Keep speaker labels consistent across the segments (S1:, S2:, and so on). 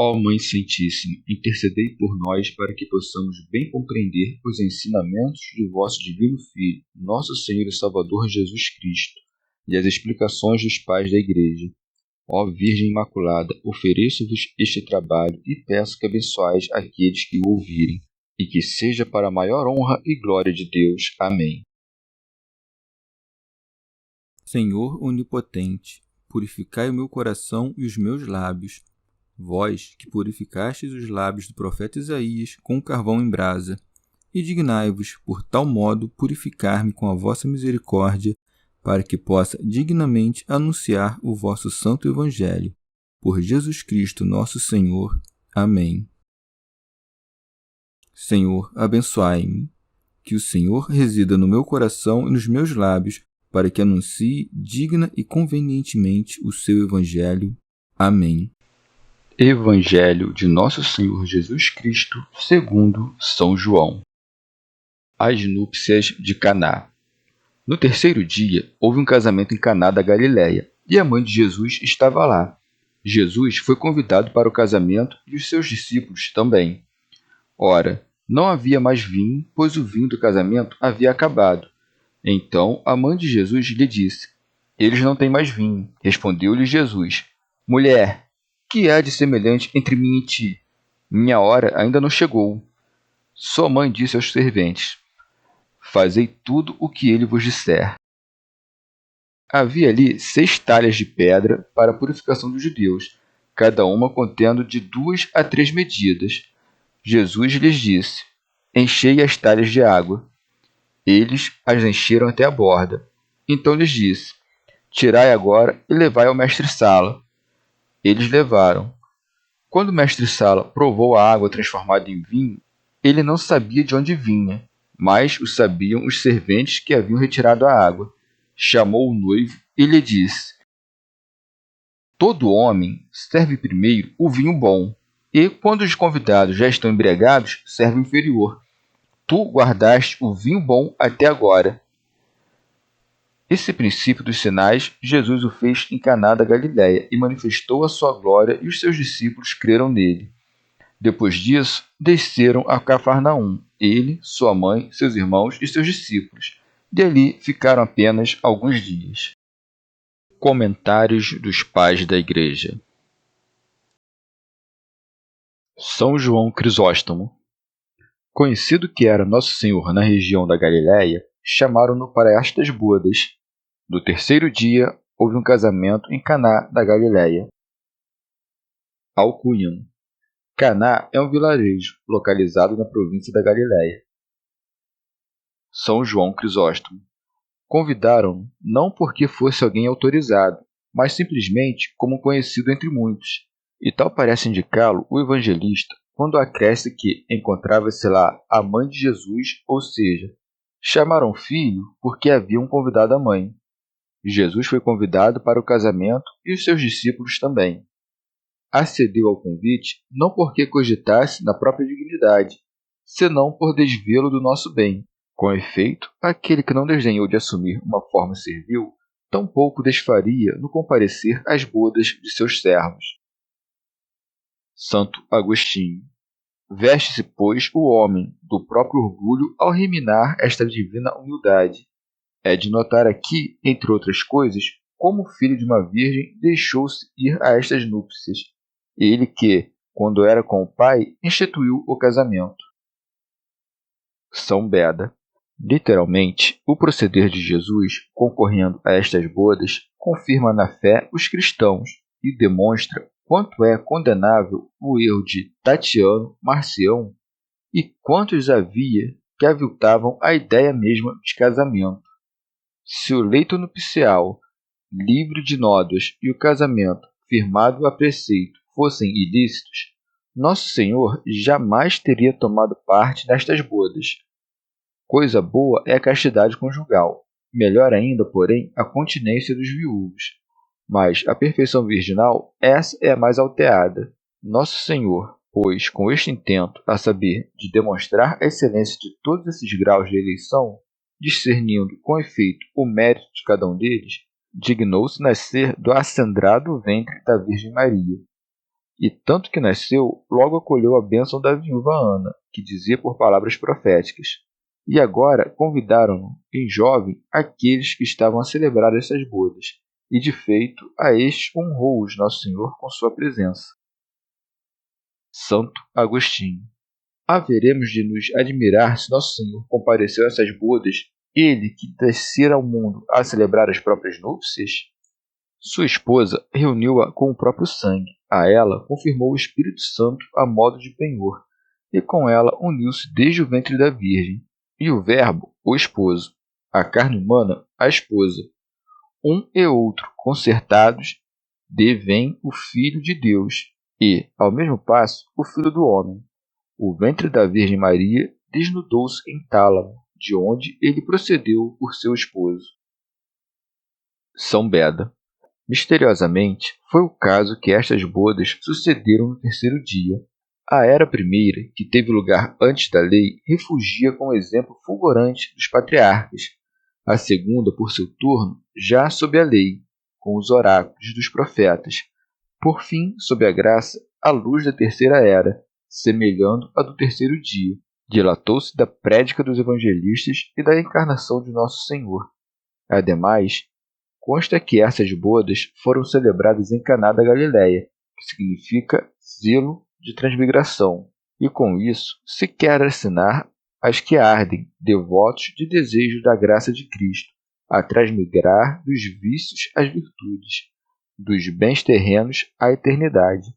S1: Ó Mãe Santíssima, intercedei por nós para que possamos bem compreender os ensinamentos de vosso Divino Filho, nosso Senhor e Salvador Jesus Cristo, e as explicações dos pais da Igreja. Ó Virgem Imaculada, ofereço-vos este trabalho e peço que abençoais aqueles que o ouvirem, e que seja para a maior honra e glória de Deus. Amém.
S2: Senhor onipotente, purificai o meu coração e os meus lábios. Vós, que purificastes os lábios do profeta Isaías com carvão em brasa, e dignai-vos, por tal modo, purificar-me com a vossa misericórdia, para que possa dignamente anunciar o vosso santo Evangelho. Por Jesus Cristo nosso Senhor. Amém. Senhor, abençoai-me. Que o Senhor resida no meu coração e nos meus lábios, para que anuncie digna e convenientemente o seu Evangelho. Amém.
S1: Evangelho de Nosso Senhor Jesus Cristo, segundo São João. As núpcias de Caná. No terceiro dia, houve um casamento em Caná da Galiléia, e a mãe de Jesus estava lá. Jesus foi convidado para o casamento e os seus discípulos também. Ora, não havia mais vinho, pois o vinho do casamento havia acabado. Então a mãe de Jesus lhe disse: Eles não têm mais vinho. Respondeu-lhe Jesus: Mulher, que há de semelhante entre mim e ti? Minha hora ainda não chegou. Sua mãe disse aos serventes: Fazei tudo o que ele vos disser. Havia ali 6 talhas de pedra para a purificação dos judeus, cada uma contendo de 2 a 3 medidas. Jesus lhes disse: Enchei as talhas de água. Eles as encheram até a borda. Então lhes disse: Tirai agora e levai ao mestre-sala. Eles levaram. Quando o mestre-sala provou a água transformada em vinho, ele não sabia de onde vinha, mas o sabiam os serventes que haviam retirado a água. Chamou o noivo e lhe disse: Todo homem serve primeiro o vinho bom, e, quando os convidados já estão embriagados, serve o inferior. Tu guardaste o vinho bom até agora. Esse princípio dos sinais, Jesus o fez em Caná da Galiléia e manifestou a sua glória, e os seus discípulos creram nele. Depois disso, desceram a Cafarnaum, ele, sua mãe, seus irmãos e seus discípulos. Dali ficaram apenas alguns dias. Comentários dos pais da Igreja. São João Crisóstomo. Conhecido que era Nosso Senhor na região da Galiléia, chamaram-no para estas bodas. No terceiro dia, houve um casamento em Caná da Galiléia. Alcunhano. Caná é um vilarejo localizado na província da Galiléia. São João Crisóstomo. Convidaram-no não porque fosse alguém autorizado, mas simplesmente como conhecido entre muitos. E tal parece indicá-lo o evangelista quando acresce que encontrava-se lá a mãe de Jesus, ou seja, chamaram filho porque haviam convidado a mãe. Jesus foi convidado para o casamento e os seus discípulos também. Acedeu ao convite não porque cogitasse na própria dignidade, senão por desvê-lo do nosso bem. Com efeito, aquele que não desdenhou de assumir uma forma servil, tampouco desfaria no comparecer às bodas de seus servos. Santo Agostinho. Veste-se, pois, o homem do próprio orgulho ao reminar esta divina humildade. É de notar aqui, entre outras coisas, como o filho de uma virgem deixou-se ir a estas núpcias, ele que, quando era com o pai, instituiu o casamento. São Beda. Literalmente, o proceder de Jesus, concorrendo a estas bodas, confirma na fé os cristãos e demonstra quanto é condenável o erro de Tatiano, Marcião e quantos havia que aviltavam a ideia mesma de casamento. Se o leito nupcial, livre de nódoas, e o casamento, firmado a preceito, fossem ilícitos, Nosso Senhor jamais teria tomado parte nestas bodas. Coisa boa é a castidade conjugal, melhor ainda, porém, a continência dos viúvos. Mas a perfeição virginal, essa é a mais alteada. Nosso Senhor, pois, com este intento, a saber, de demonstrar a excelência de todos esses graus de eleição, discernindo com efeito o mérito de cada um deles, dignou-se nascer do acendrado ventre da Virgem Maria. E tanto que nasceu, logo acolheu a bênção da viúva Ana, que dizia por palavras proféticas. E agora convidaram-no, em jovem, aqueles que estavam a celebrar essas bodas, e de feito a estes honrou-os Nosso Senhor com sua presença. Santo Agostinho. Haveremos de nos admirar se Nosso Senhor compareceu a essas bodas, ele que descera ao mundo a celebrar as próprias núpcias? Sua esposa reuniu-a com o próprio sangue, a ela confirmou o Espírito Santo a modo de penhor, e com ela uniu-se desde o ventre da Virgem, e o Verbo, o esposo, a carne humana, a esposa. Um e outro concertados, devêm o Filho de Deus, e, ao mesmo passo, o Filho do Homem. O ventre da Virgem Maria desnudou-se em Tálamo, de onde ele procedeu por seu esposo. São Beda. Misteriosamente, foi o caso que estas bodas sucederam no terceiro dia. A era primeira, que teve lugar antes da lei, refugia com o exemplo fulgurante dos patriarcas. A segunda, por seu turno, já sob a lei, com os oráculos dos profetas. Por fim, sob a graça, a luz da terceira era, semelhando a do terceiro dia, dilatou-se da prédica dos evangelistas e da encarnação de Nosso Senhor. Ademais, consta que essas bodas foram celebradas em Caná da Galileia, que significa zelo de transmigração, e com isso se quer assinar as que ardem, devotos de desejo da graça de Cristo, a transmigrar dos vícios às virtudes, dos bens terrenos à eternidade.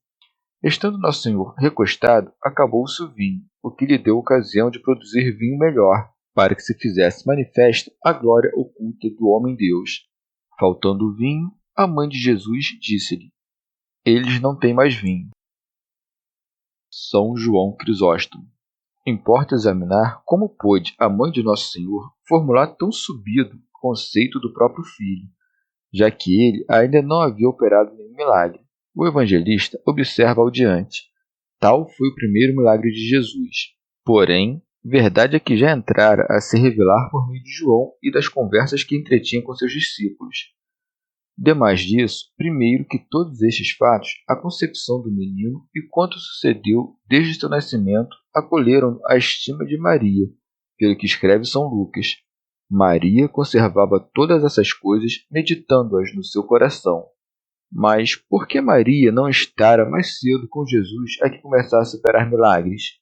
S1: Estando Nosso Senhor recostado, acabou-se o vinho, o que lhe deu ocasião de produzir vinho melhor, para que se fizesse manifesta a glória oculta do homem-Deus. Faltando o vinho, a mãe de Jesus disse-lhe: eles não têm mais vinho. São João Crisóstomo. Importa examinar como pôde a mãe de Nosso Senhor formular tão subido conceito do próprio filho, já que ele ainda não havia operado nenhum milagre. O evangelista observa ao diante. Tal foi o primeiro milagre de Jesus. Porém, verdade é que já entrara a se revelar por meio de João e das conversas que entretinha com seus discípulos. Demais disso, primeiro que todos estes fatos, a concepção do menino e quanto sucedeu desde seu nascimento, acolheram a estima de Maria, pelo que escreve São Lucas. Maria conservava todas essas coisas, meditando-as no seu coração. Mas por que Maria não estara mais cedo com Jesus a que começasse a operar milagres?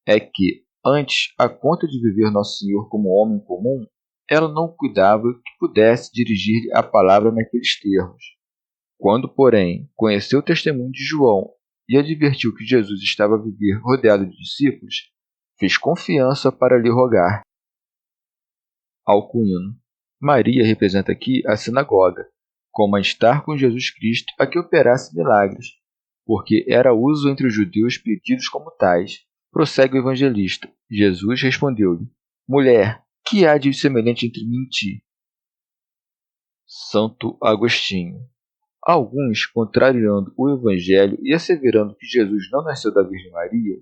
S1: É que, antes, a conta de viver Nosso Senhor como homem comum, ela não cuidava que pudesse dirigir-lhe a palavra naqueles termos. Quando, porém, conheceu o testemunho de João e advertiu que Jesus estava a viver rodeado de discípulos, fez confiança para lhe rogar. Alcuino. Maria representa aqui a sinagoga, como a estar com Jesus Cristo a que operasse milagres, porque era uso entre os judeus pedidos como tais. Prossegue o evangelista. Jesus respondeu-lhe: mulher, que há de semelhante entre mim e ti? Santo Agostinho. Alguns, contrariando o evangelho e asseverando que Jesus não nasceu da Virgem Maria,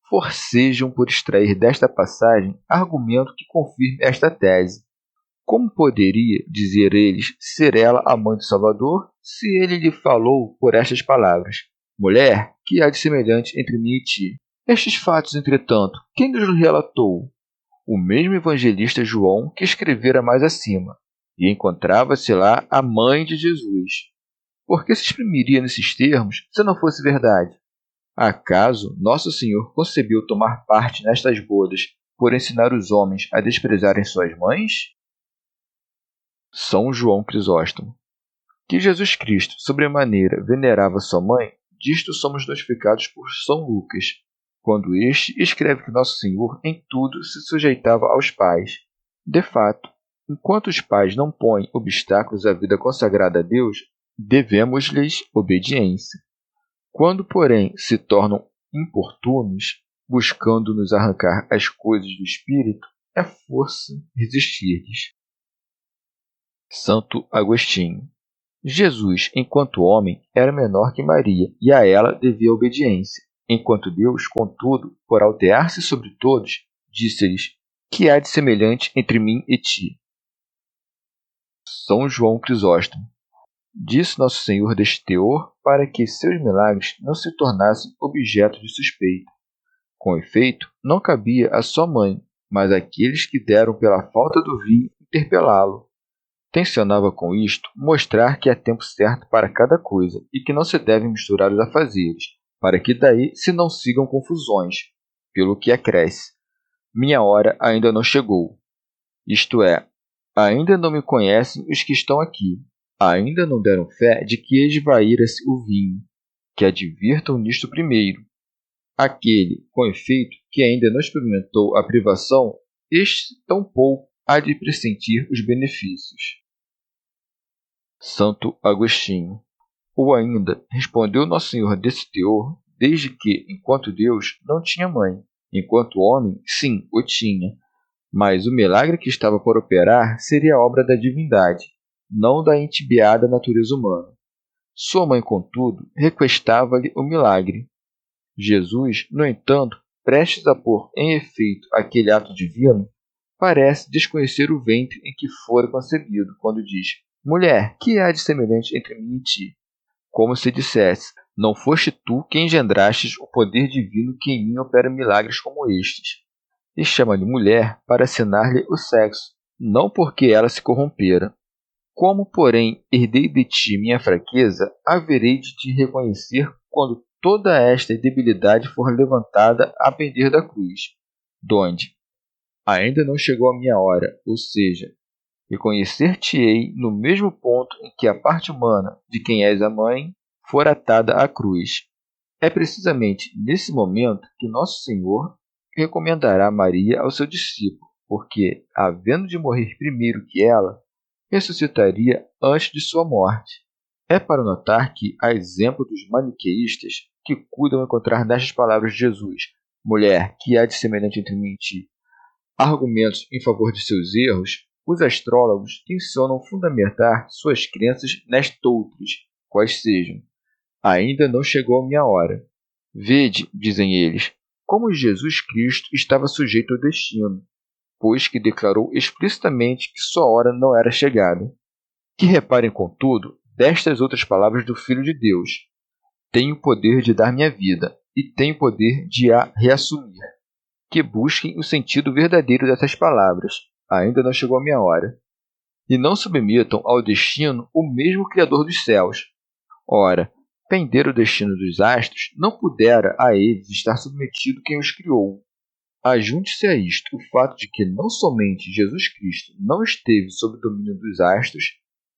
S1: forcejam por extrair desta passagem argumento que confirme esta tese. Como poderia, dizer eles, ser ela a mãe do Salvador, se ele lhe falou por estas palavras: mulher, que há de semelhante entre mim e ti? Estes fatos, entretanto, quem nos relatou? O mesmo evangelista João que escrevera mais acima, e encontrava-se lá a mãe de Jesus. Por que se exprimiria nesses termos se não fosse verdade? Acaso Nosso Senhor concebeu tomar parte nestas bodas por ensinar os homens a desprezarem suas mães? São João Crisóstomo. Que Jesus Cristo, sobremaneira, venerava sua mãe, disto somos notificados por São Lucas, quando este escreve que Nosso Senhor em tudo se sujeitava aos pais. De fato, enquanto os pais não põem obstáculos à vida consagrada a Deus, devemos-lhes obediência. Quando, porém, se tornam importunos, buscando nos arrancar as coisas do espírito, é força resistir-lhes. Santo Agostinho. Jesus, enquanto homem, era menor que Maria, e a ela devia obediência, enquanto Deus, contudo, por altear-se sobre todos, disse-lhes: que há de semelhante entre mim e ti? São João Crisóstomo. Disse Nosso Senhor deste teor para que seus milagres não se tornassem objeto de suspeita. Com efeito, não cabia a sua mãe, mas àqueles que deram pela falta do vinho interpelá-lo. Tencionava com isto mostrar que há tempo certo para cada coisa e que não se devem misturar os afazeres, para que daí se não sigam confusões, pelo que acresce: minha hora ainda não chegou. Isto é, ainda não me conhecem os que estão aqui, ainda não deram fé de que esvaíra-se o vinho, que advirtam nisto primeiro. Aquele, com efeito, que ainda não experimentou a privação, este tampouco há de pressentir os benefícios. Santo Agostinho. Ou ainda, respondeu Nosso Senhor desse teor, desde que, enquanto Deus, não tinha mãe, enquanto homem, sim, o tinha, mas o milagre que estava por operar seria obra da divindade, não da entibiada natureza humana. Sua mãe, contudo, requestava-lhe o milagre. Jesus, no entanto, prestes a pôr em efeito aquele ato divino, parece desconhecer o ventre em que fora concebido, quando diz: mulher, que há de semelhante entre mim e ti? Como se dissesse: não foste tu que engendrastes o poder divino que em mim opera milagres como estes. E chama-lhe mulher para assinar-lhe o sexo, não porque ela se corrompera. Como, porém, herdei de ti minha fraqueza, haverei de te reconhecer quando toda esta debilidade for levantada a pender da cruz, donde ainda não chegou a minha hora, ou seja, reconhecer-te-ei no mesmo ponto em que a parte humana, de quem és a mãe, for atada à cruz. É precisamente nesse momento que Nosso Senhor recomendará Maria ao seu discípulo, porque, havendo de morrer primeiro que ela, ressuscitaria antes de sua morte. É para notar que, a exemplo dos maniqueístas, que cuidam encontrar nestas palavras de Jesus: mulher, que há de semelhante entre mim e ti, argumentos em favor de seus erros, os astrólogos tencionam fundamentar suas crenças nestoutras, quais sejam: ainda não chegou a minha hora. Vede, dizem eles, como Jesus Cristo estava sujeito ao destino, pois que declarou explicitamente que sua hora não era chegada. Que reparem, contudo, destas outras palavras do Filho de Deus: tenho poder de dar minha vida, e tenho poder de a reassumir. Que busquem o sentido verdadeiro dessas palavras: ainda não chegou a minha hora. E não submetam ao destino o mesmo Criador dos céus. Ora, pender o destino dos astros, não pudera a eles estar submetido quem os criou. Ajunte-se a isto o fato de que não somente Jesus Cristo não esteve sob o domínio dos astros,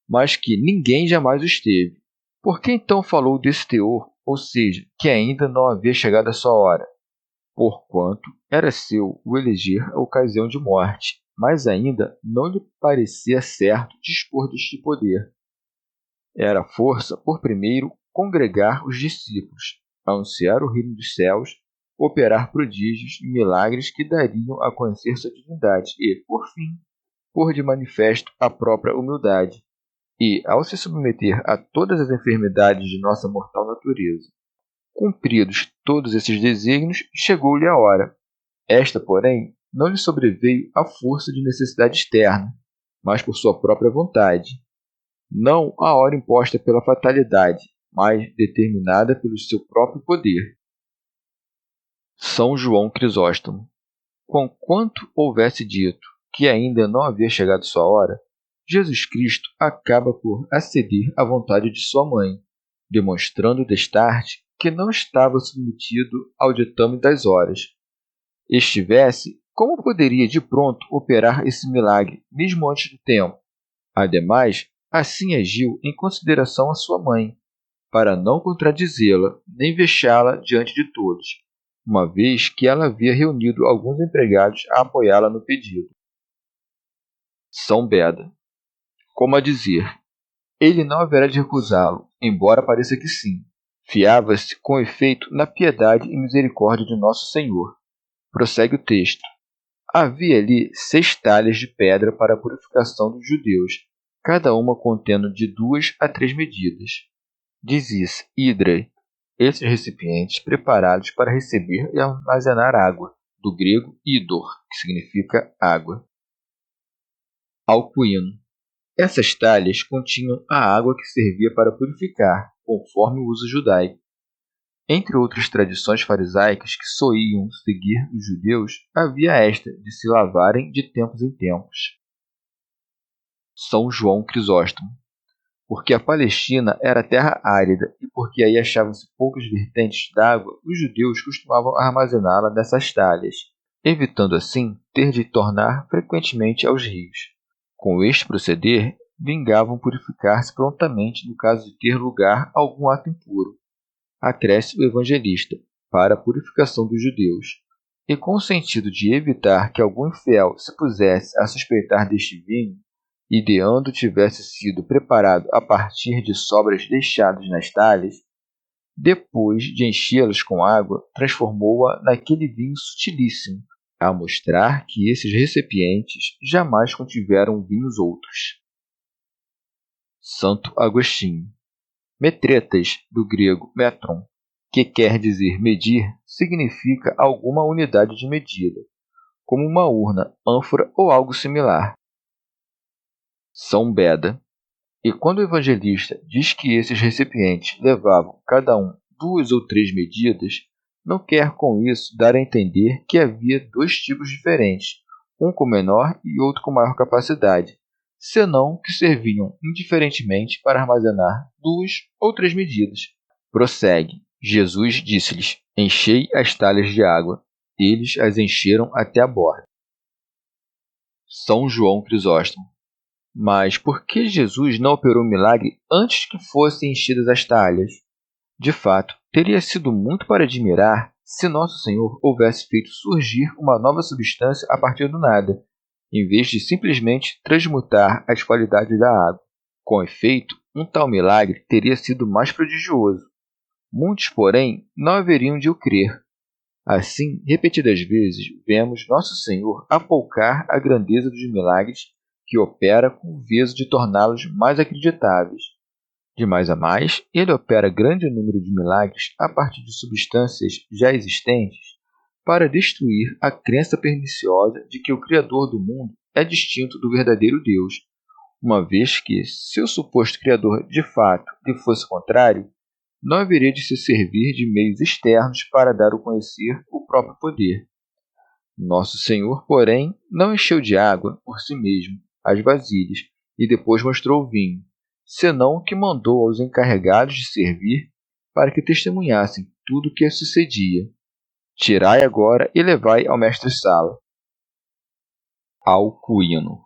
S1: mas que ninguém jamais o esteve. Por que então falou desse teor, ou seja, que ainda não havia chegado a sua hora? Porquanto era seu o eleger a ocasião de morte, mas ainda não lhe parecia certo dispor deste poder. Era força, por primeiro, congregar os discípulos, anunciar o reino dos céus, operar prodígios e milagres que dariam a conhecer sua divindade e, por fim, pôr de manifesto a própria humildade, e, ao se submeter a todas as enfermidades de nossa mortal natureza. Cumpridos todos esses desígnios, chegou-lhe a hora. Esta, porém, não lhe sobreveio à força de necessidade externa, mas por sua própria vontade. Não a hora imposta pela fatalidade, mas determinada pelo seu próprio poder. São João Crisóstomo. Conquanto houvesse dito que ainda não havia chegado sua hora, Jesus Cristo acaba por aceder à vontade de sua mãe, demonstrando destarte que não estava submetido ao ditame das horas. Estivesse, como poderia de pronto operar esse milagre, mesmo antes do tempo? Ademais, assim agiu em consideração à sua mãe, para não contradizê-la, nem vexá-la diante de todos, uma vez que ela havia reunido alguns empregados a apoiá-la no pedido. São Beda. Como a dizer: ele não haverá de recusá-lo, embora pareça que sim. Fiava-se, com efeito, na piedade e misericórdia de Nosso Senhor. Prossegue o texto. Havia ali 6 talhas de pedra para a purificação dos judeus, cada uma contendo de 2 a 3 medidas. Dizia-se hidrae, esses recipientes preparados para receber e armazenar água, do grego hidor, que significa água. Alcuíno. Essas talhas continham a água que servia para purificar, conforme o uso judaico. Entre outras tradições farisaicas que soiam seguir os judeus, havia esta de se lavarem de tempos em tempos. São João Crisóstomo. Porque a Palestina era terra árida e porque aí achavam-se poucas vertentes d'água, os judeus costumavam armazená-la nessas talhas, evitando assim ter de tornar frequentemente aos rios. Com este proceder, vingavam purificar-se prontamente no caso de ter lugar algum ato impuro. Acresce o evangelista, para a purificação dos judeus, e com o sentido de evitar que algum infiel se pusesse a suspeitar deste vinho, ideando tivesse sido preparado a partir de sobras deixadas nas talhas, depois de enchê-las com água, transformou-a naquele vinho sutilíssimo, a mostrar que esses recipientes jamais contiveram vinhos outros. Santo Agostinho. Metretas, do grego metron, que quer dizer medir, significa alguma unidade de medida, como uma urna, ânfora ou algo similar. São Beda. E quando o evangelista diz que esses recipientes levavam cada um 2 ou 3 medidas, não quer com isso dar a entender que havia 2 tipos diferentes, um com menor e outro com maior capacidade, senão que serviam indiferentemente para armazenar 2 ou 3 medidas. Prossegue. Jesus disse-lhes: enchei as talhas de água. Eles as encheram até a borda. São João Crisóstomo. Mas por que Jesus não operou o milagre antes que fossem enchidas as talhas? De fato, teria sido muito para admirar se Nosso Senhor houvesse feito surgir uma nova substância a partir do nada, em vez de simplesmente transmutar as qualidades da água. Com efeito, um tal milagre teria sido mais prodigioso. Muitos, porém, não haveriam de o crer. Assim, repetidas vezes, vemos Nosso Senhor apoucar a grandeza dos milagres que opera com o viso de torná-los mais acreditáveis. De mais a mais, ele opera grande número de milagres a partir de substâncias já existentes para destruir a crença perniciosa de que o Criador do mundo é distinto do verdadeiro Deus, uma vez que, se o suposto Criador de fato lhe fosse contrário, não haveria de se servir de meios externos para dar a conhecer o próprio poder. Nosso Senhor, porém, não encheu de água, por si mesmo, as vasilhas, e depois mostrou o vinho, senão que mandou aos encarregados de servir para que testemunhassem tudo o que sucedia. Tirai agora e levai ao mestre-sala. Alcuino.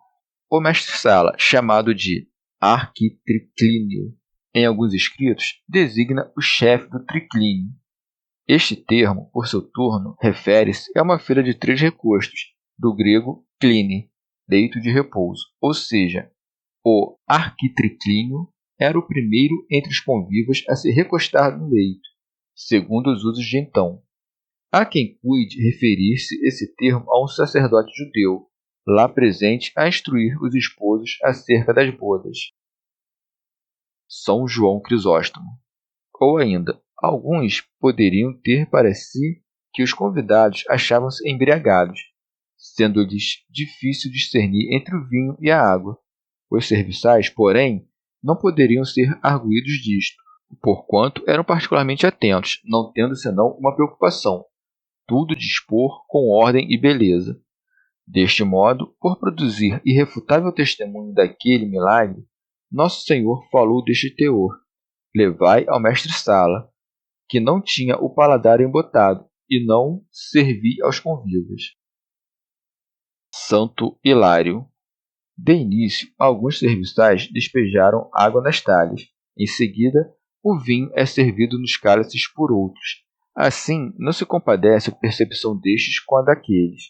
S1: O mestre-sala, chamado de arquitriclínio, em alguns escritos, designa o chefe do triclínio. Este termo, por seu turno, refere-se a uma fila de 3 recostos, do grego cline, leito de repouso, ou seja, o arquitriclínio era o primeiro entre os convivas a se recostar no leito, segundo os usos de então. Há quem cuide referir-se esse termo a um sacerdote judeu, lá presente a instruir os esposos acerca das bodas. São João Crisóstomo. Ou ainda, alguns poderiam ter para si que os convidados achavam-se embriagados, sendo-lhes difícil discernir entre o vinho e a água. Os serviçais, porém, não poderiam ser arguídos disto, porquanto eram particularmente atentos, não tendo senão uma preocupação, tudo dispor com ordem e beleza. Deste modo, por produzir irrefutável testemunho daquele milagre, Nosso Senhor falou deste teor: levai ao mestre-sala, que não tinha o paladar embotado, e não servi aos convivas. Santo Hilário. De início, alguns serviçais despejaram água nas talhas. Em seguida, o vinho é servido nos cálices por outros. Assim, não se compadece a percepção destes com a daqueles.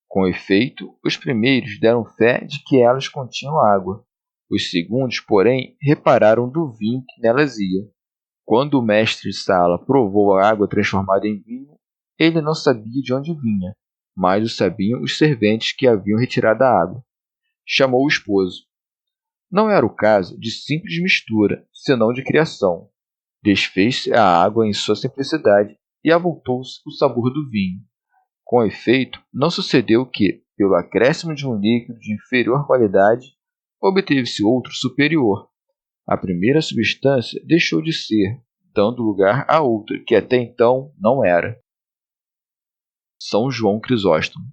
S1: Com efeito, os primeiros deram fé de que elas continham água. Os segundos, porém, repararam do vinho que nelas ia. Quando o mestre-sala provou a água transformada em vinho, ele não sabia de onde vinha, mas o sabiam os serventes que haviam retirado a água. Chamou o esposo. Não era o caso de simples mistura, senão de criação. Desfez-se a água em sua simplicidade e avultou-se o sabor do vinho. Com efeito, não sucedeu que, pelo acréscimo de um líquido de inferior qualidade, obteve-se outro superior. A primeira substância deixou de ser, dando lugar a outra que até então não era. São João Crisóstomo.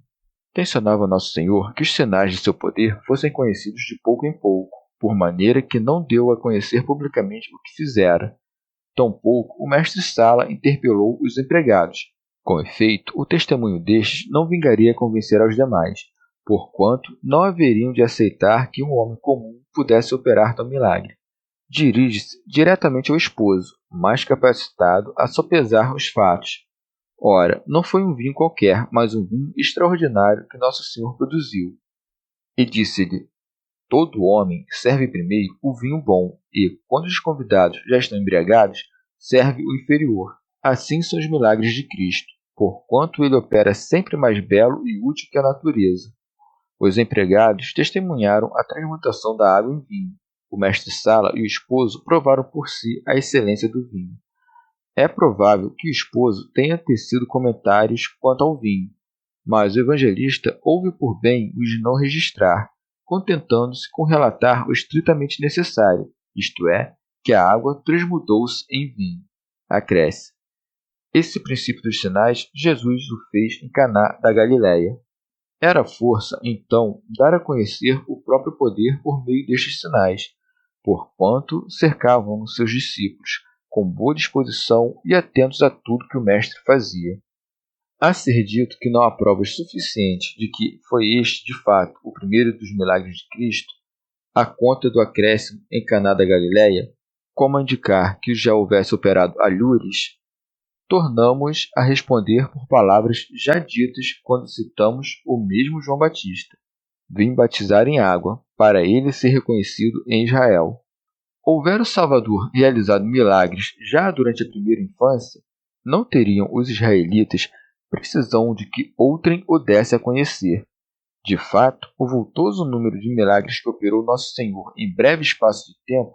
S1: Tensionava Nosso Senhor que os sinais de seu poder fossem conhecidos de pouco em pouco, por maneira que não deu a conhecer publicamente o que fizera. Tampouco o mestre-sala interpelou os empregados. Com efeito, o testemunho destes não vingaria convencer aos demais, porquanto não haveriam de aceitar que um homem comum pudesse operar tal milagre. Dirige-se diretamente ao esposo, mais capacitado a sopesar os fatos. Ora, não foi um vinho qualquer, mas um vinho extraordinário que Nosso Senhor produziu. E disse-lhe: todo homem serve primeiro o vinho bom, e, quando os convidados já estão embriagados, serve o inferior. Assim são os milagres de Cristo, porquanto ele opera sempre mais belo e útil que a natureza. Os empregados testemunharam a transmutação da água em vinho. O mestre-sala e o esposo provaram por si a excelência do vinho. É provável que o esposo tenha tecido comentários quanto ao vinho, mas o evangelista houve por bem os não registrar, contentando-se com relatar o estritamente necessário, isto é, que a água transmudou-se em vinho. Acresce: esse princípio dos sinais Jesus o fez em Caná da Galiléia. Era força, então, dar a conhecer o próprio poder por meio destes sinais, porquanto cercavam seus discípulos, com boa disposição e atentos a tudo que o Mestre fazia. A ser dito que não há provas suficientes de que foi este, de fato, o primeiro dos milagres de Cristo, a conta do acréscimo em Caná da Galiléia, como a indicar que já houvesse operado alhures, tornamos a responder por palavras já ditas quando citamos o mesmo João Batista. Vim batizar em água, para ele ser reconhecido em Israel. Houvera o Salvador realizado milagres já durante a primeira infância, não teriam os israelitas precisão de que outrem o desse a conhecer. De fato, o vultoso número de milagres que operou Nosso Senhor em breve espaço de tempo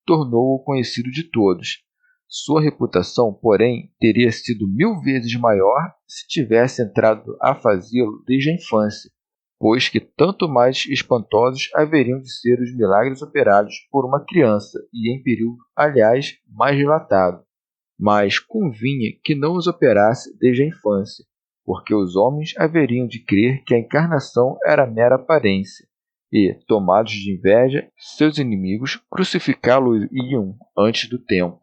S1: tornou-o conhecido de todos. Sua reputação, porém, teria sido 1000 vezes maior se tivesse entrado a fazê-lo desde a infância, pois que tanto mais espantosos haveriam de ser os milagres operados por uma criança, e em período, aliás, mais relatado. Mas convinha que não os operasse desde a infância, porque os homens haveriam de crer que a encarnação era mera aparência, e, tomados de inveja, seus inimigos crucificá-lo-iam antes do tempo.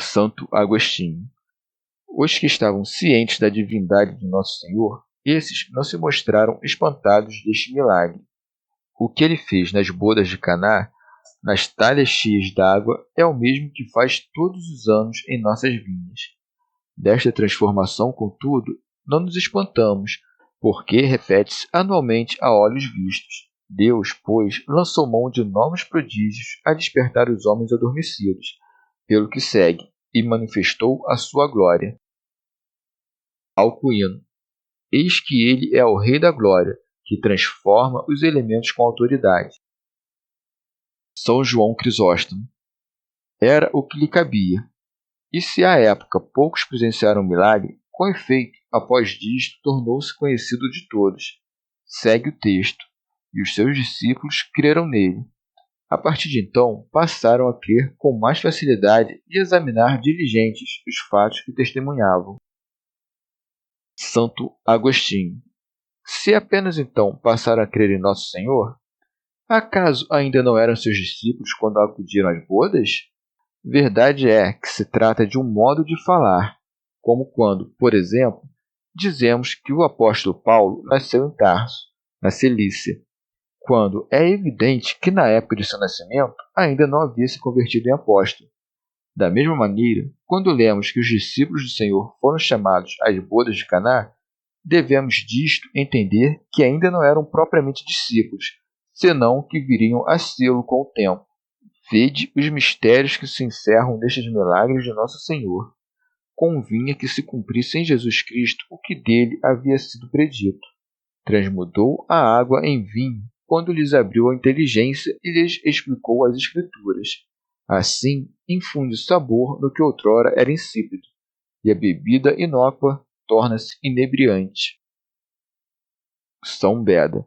S1: Santo Agostinho. Os que estavam cientes da divindade de Nosso Senhor, esses não se mostraram espantados deste milagre. O que ele fez nas bodas de Caná, nas talhas cheias d'água, é o mesmo que faz todos os anos em nossas vinhas. Desta transformação, contudo, não nos espantamos, porque repete-se anualmente a olhos vistos. Deus, pois, lançou mão de novos prodígios a despertar os homens adormecidos, pelo que segue, e manifestou a sua glória. Alcuino. Eis que ele é o Rei da Glória, que transforma os elementos com autoridade. São João Crisóstomo. Era o que lhe cabia. E se à época poucos presenciaram o milagre, com efeito, após disto, tornou-se conhecido de todos. Segue o texto. E os seus discípulos creram nele. A partir de então, passaram a crer com mais facilidade e examinar diligentes os fatos que testemunhavam. Santo Agostinho. Se apenas então passaram a crer em Nosso Senhor, acaso ainda não eram seus discípulos quando acudiram às bodas? Verdade é que se trata de um modo de falar, como quando, por exemplo, dizemos que o apóstolo Paulo nasceu em Tarso, na Cilícia, quando é evidente que na época de seu nascimento ainda não havia se convertido em apóstolo. Da mesma maneira, quando lemos que os discípulos do Senhor foram chamados às bodas de Caná, devemos disto entender que ainda não eram propriamente discípulos, senão que viriam a sê-lo com o tempo. Vede os mistérios que se encerram nestes milagres de Nosso Senhor. Convinha que se cumprisse em Jesus Cristo o que dele havia sido predito. Transmudou a água em vinho, quando lhes abriu a inteligência e lhes explicou as Escrituras. Assim, infunde sabor no que outrora era insípido, e a bebida inócua torna-se inebriante. São Beda.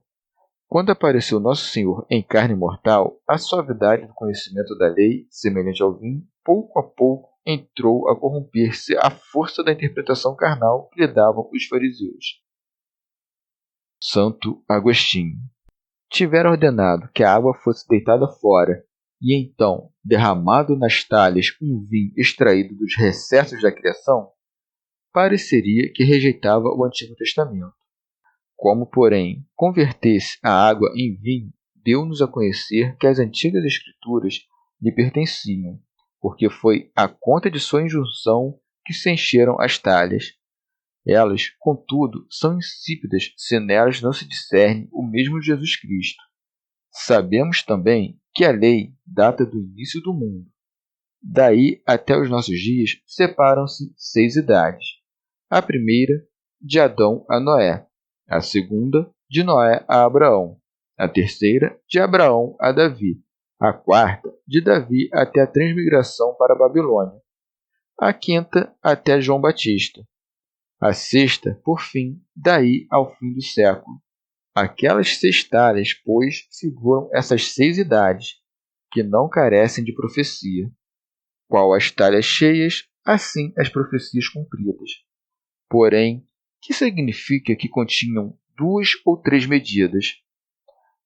S1: Quando apareceu Nosso Senhor em carne mortal, a suavidade do conhecimento da lei, semelhante ao vinho, pouco a pouco entrou a corromper-se à força da interpretação carnal que lhe davam os fariseus. Santo Agostinho. Tivera ordenado que a água fosse deitada fora, e então, derramado nas talhas um vinho extraído dos recessos da criação, pareceria que rejeitava o Antigo Testamento. Como, porém, convertesse a água em vinho, deu-nos a conhecer que as antigas Escrituras lhe pertenciam, porque foi à conta de sua injunção que se encheram as talhas. Elas, contudo, são insípidas se nelas não se discerne o mesmo Jesus Cristo. Sabemos também que a lei data do início do mundo. Daí até os nossos dias separam-se 6 idades. A primeira, de Adão a Noé. A segunda, de Noé a Abraão. A terceira, de Abraão a Davi. A quarta, de Davi até a transmigração para a Babilônia. A quinta, até João Batista. A sexta, por fim, daí ao fim do século. Aquelas 6 talhas, pois, figuram essas 6 idades, que não carecem de profecia. Qual as talhas cheias, assim as profecias cumpridas. Porém, que significa que continham 2 ou 3 medidas?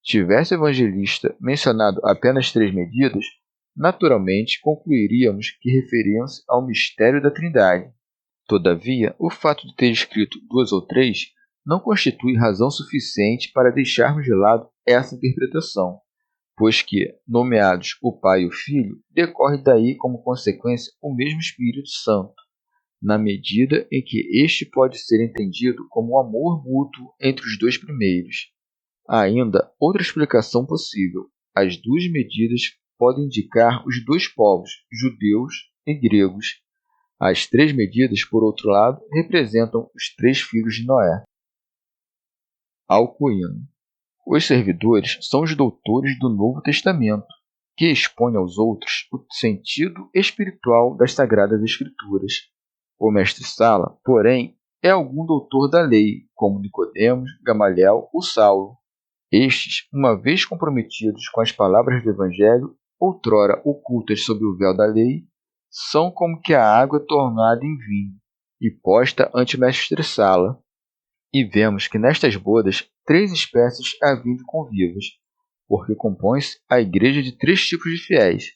S1: Tivesse o evangelista mencionado apenas 3 medidas, naturalmente concluiríamos que referiam-se ao mistério da Trindade. Todavia, o fato de ter escrito 2 ou 3 não constitui razão suficiente para deixarmos de lado essa interpretação, pois que, nomeados o Pai e o Filho, decorre daí como consequência o mesmo Espírito Santo, na medida em que este pode ser entendido como o amor mútuo entre os 2 primeiros. Há ainda outra explicação possível. As 2 medidas podem indicar os 2 povos, judeus e gregos. As 3 medidas, por outro lado, representam os 3 filhos de Noé. Alcuino. Os servidores são os doutores do Novo Testamento, que expõem aos outros o sentido espiritual das Sagradas Escrituras. O mestre-sala, porém, é algum doutor da lei, como Nicodemos, Gamaliel ou Saulo. Estes, uma vez comprometidos com as palavras do Evangelho, outrora ocultas sob o véu da lei, são como que a água tornada em vinho e posta ante o mestre-sala. E vemos que nestas bodas 3 espécies haviam de convivas, porque compõe-se a igreja de 3 tipos de fiéis: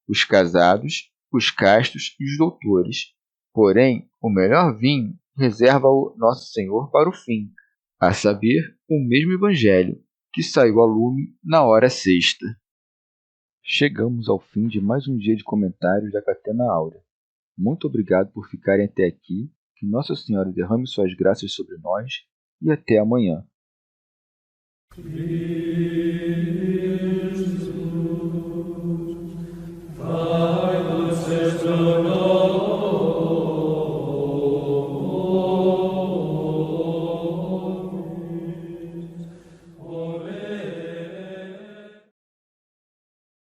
S1: os casados, os castos e os doutores. Porém, o melhor vinho reserva-o Nosso Senhor para o fim, a saber, o mesmo Evangelho, que saiu a lume na hora sexta. Chegamos ao fim de mais um dia de comentários da Catena Áurea. Muito obrigado por ficarem até aqui, que Nossa Senhora derrame suas graças sobre nós, e até amanhã.